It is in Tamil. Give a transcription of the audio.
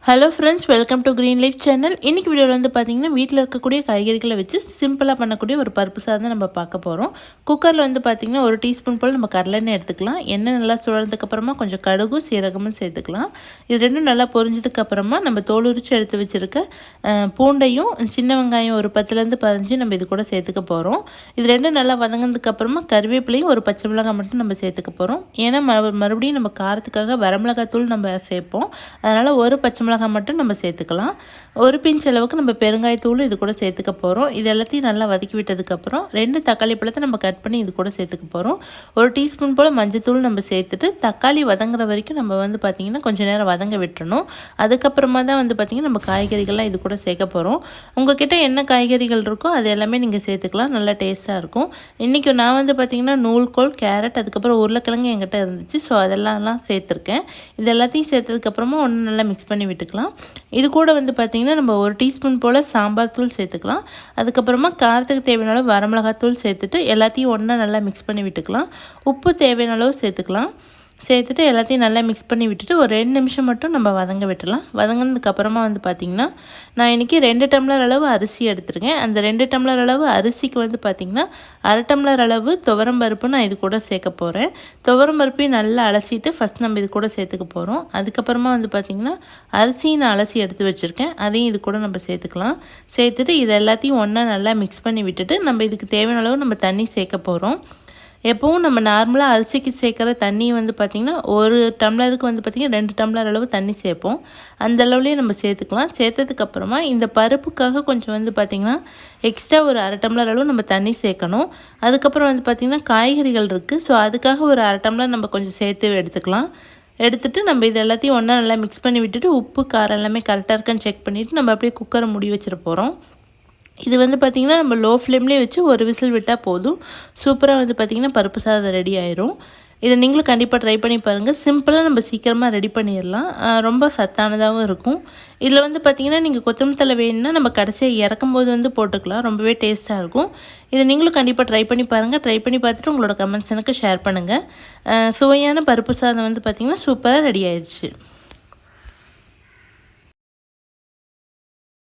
Hello friends, welcome to green life channel. இன்றைக்கி வீடியோவில் வந்து பார்த்திங்கன்னா வீட்டில் இருக்கக்கூடிய காய்கறிகளை வச்சு சிம்பிளாக பண்ணக்கூடிய ஒரு பருப்பு சாதம் நம்ம பார்க்க போகிறோம். குக்கரில் வந்து பார்த்திங்கன்னா ஒரு டீஸ்பூன் போல் நம்ம கடலெண்ணெய் எடுத்துக்கலாம். எண்ணெய் நல்லா சுழறதுக்கப்புறமா கொஞ்சம் கடுகும் சீரகமும் சேர்த்துக்கலாம். இது ரெண்டும் நல்லா பொரிஞ்சதுக்கப்புறமா நம்ம தோல் உரித்து எடுத்து வச்சுருக்க பூண்டையும் சின்ன வெங்காயம் ஒரு 10லேருந்து 15 நம்ம இது கூட சேர்த்துக்க போகிறோம். இது ரெண்டும் நல்லா வதங்கினதுக்கப்புறமா கருவேப்பிலையும் ஒரு பச்சை மிளகாய் மட்டும் நம்ம சேர்த்துக்க போகிறோம். ஏன்னா மறுபடியும் நம்ம காரத்துக்காக வரமிளகாத்தூள் நம்ம சேர்ப்போம். அதனால் ஒரு பச்சை மிளகாய் மட்டும் நம்ம சேர்த்துக்கலாம். ஒரு பிஞ்ச் அளவுக்கு நம்ம பெருங்காயத்தூள் இது கூட சேர்த்துக்க போகிறோம். இது எல்லாத்தையும் நல்லா வதக்கி விட்டதுக்கப்புறம் 2 தக்காளி பழத்தை நம்ம கட் பண்ணி இது கூட சேர்த்துக்க போகிறோம். ஒரு டீஸ்பூன் போல் மஞ்சத்தூள் நம்ம சேர்த்துட்டு தக்காளி வதங்குற வரைக்கும் நம்ம வந்து பார்த்திங்கன்னா கொஞ்சம் நேரம் வதங்க விட்டுறணும். அதுக்கப்புறமா தான் வந்து பார்த்திங்கன்னா நம்ம காய்கறிகள்லாம் இது கூட சேர்க்க போகிறோம். உங்கள்கிட்ட என்ன காய்கறிகள் இருக்கோ அது எல்லாமே நீங்கள் சேர்த்துக்கலாம். நல்லா டேஸ்ட்டாக இருக்கும். இன்றைக்கி நான் வந்து பார்த்திங்கன்னா நூல்கோல், கேரட், அதுக்கப்புறம் உருளைக்கிழங்கு என்கிட்ட இருந்துச்சு. ஸோ அதெல்லாம் சேர்த்துருக்கேன். இது எல்லாத்தையும் சேர்த்ததுக்கப்புறமா ஒன்று நல்லா மிக்ஸ் பண்ணி விட்டுக்கலாம். இது கூட வந்து பார்த்திங்கன்னா நம்ம ஒரு டீஸ்பூன் போல் சாம்பார் தூள் சேர்த்துக்கலாம். அதுக்கப்புறமா காரத்துக்கு தேவையான அளவு வரமிளகாத்தூள் சேர்த்துட்டு எல்லாத்தையும் ஒன்றா நல்லா மிக்ஸ் பண்ணி விட்டுக்கலாம். உப்பு தேவையான அளவு சேர்த்துக்கலாம். சேர்த்துட்டு எல்லாத்தையும் நல்லா மிக்ஸ் பண்ணி விட்டுட்டு ஒரு 2 நிமிஷம் மட்டும் நம்ம வதங்க விட்டுலாம். வதங்கினதுக்கப்புறமா வந்து பார்த்திங்கன்னா நான் இன்றைக்கி 2 டம்ளர் அளவு அரிசி எடுத்துருக்கேன். அந்த 2 டம்ளர் அளவு அரிசிக்கு வந்து பார்த்திங்கன்னா 1/2 டம்ளர் அளவு துவரம்பருப்பு நான் இது கூட சேர்க்க போகிறேன். துவரம்பருப்பையும் நல்லா அலசிட்டு ஃபஸ்ட் நம்ம இது கூட சேர்த்துக்க போகிறோம். அதுக்கப்புறமா வந்து பார்த்திங்கன்னா அரிசியும் நான் அலசி எடுத்து வச்சுருக்கேன். அதையும் இது கூட நம்ம சேர்த்துக்கலாம். சேர்த்துட்டு இது எல்லாத்தையும் ஒன்றா நல்லா மிக்ஸ் பண்ணி விட்டுட்டு நம்ம இதுக்கு தேவையான அளவு நம்ம தண்ணி சேர்க்க போகிறோம். எப்போவும் நம்ம நார்மலாக அரிசிக்கு சேர்க்குற தண்ணி வந்து பார்த்திங்கன்னா ஒரு டம்ளருக்கு வந்து பார்த்திங்கன்னா 2 டம்ளர் அளவு தண்ணி சேர்ப்போம். அந்த அளவுலேயே நம்ம சேர்த்துக்கலாம். சேர்த்ததுக்கப்புறமா இந்த பருப்புக்காக கொஞ்சம் வந்து பார்த்திங்கன்னா எக்ஸ்ட்ரா ஒரு 1/2 டம்ளர் அளவு நம்ம தண்ணி சேர்க்கணும். அதுக்கப்புறம் வந்து பார்த்திங்கன்னா காய்கறிகள் இருக்குது. ஸோ அதுக்காக ஒரு 1/2 டம்ளர் நம்ம கொஞ்சம் சேர்த்து எடுத்துக்கலாம். எடுத்துகிட்டு நம்ம இது எல்லாத்தையும் ஒன்றா நல்லா மிக்ஸ் பண்ணி விட்டுட்டு உப்பு காரம் எல்லாமே கரெக்டாக இருக்கான்னு செக் பண்ணிவிட்டு நம்ம அப்படியே குக்கரை மூடி வச்சிட போகிறோம். இது வந்து பார்த்திங்கன்னா நம்ம லோ ஃப்ளேம்லேயே வச்சு ஒரு விசில் விட்டால் போதும். சூப்பராக வந்து பார்த்திங்கன்னா பருப்பு சாதம் ரெடி ஆயிரும். இதை நீங்களும் கண்டிப்பாக ட்ரை பண்ணி பாருங்கள். சிம்பிளாக நம்ம சீக்கிரமாக ரெடி பண்ணிடலாம். ரொம்ப சத்தானதாகவும் இருக்கும். இதில் வந்து பார்த்திங்கன்னா நீங்கள் கொத்தமல்லி தழை வேணும்னா நம்ம கடைசியாக இறக்கும்போது வந்து போட்டுக்கலாம். ரொம்பவே டேஸ்ட்டாக இருக்கும். இதை நீங்களும் கண்டிப்பாக ட்ரை பண்ணி பாருங்கள். ட்ரை பண்ணி பார்த்துட்டு உங்களோட கமெண்ட்ஸ் எனக்கு ஷேர் பண்ணுங்கள். சுவையான பருப்பு சாதம் வந்து பார்த்திங்கன்னா சூப்பராக ரெடி ஆயிடுச்சு.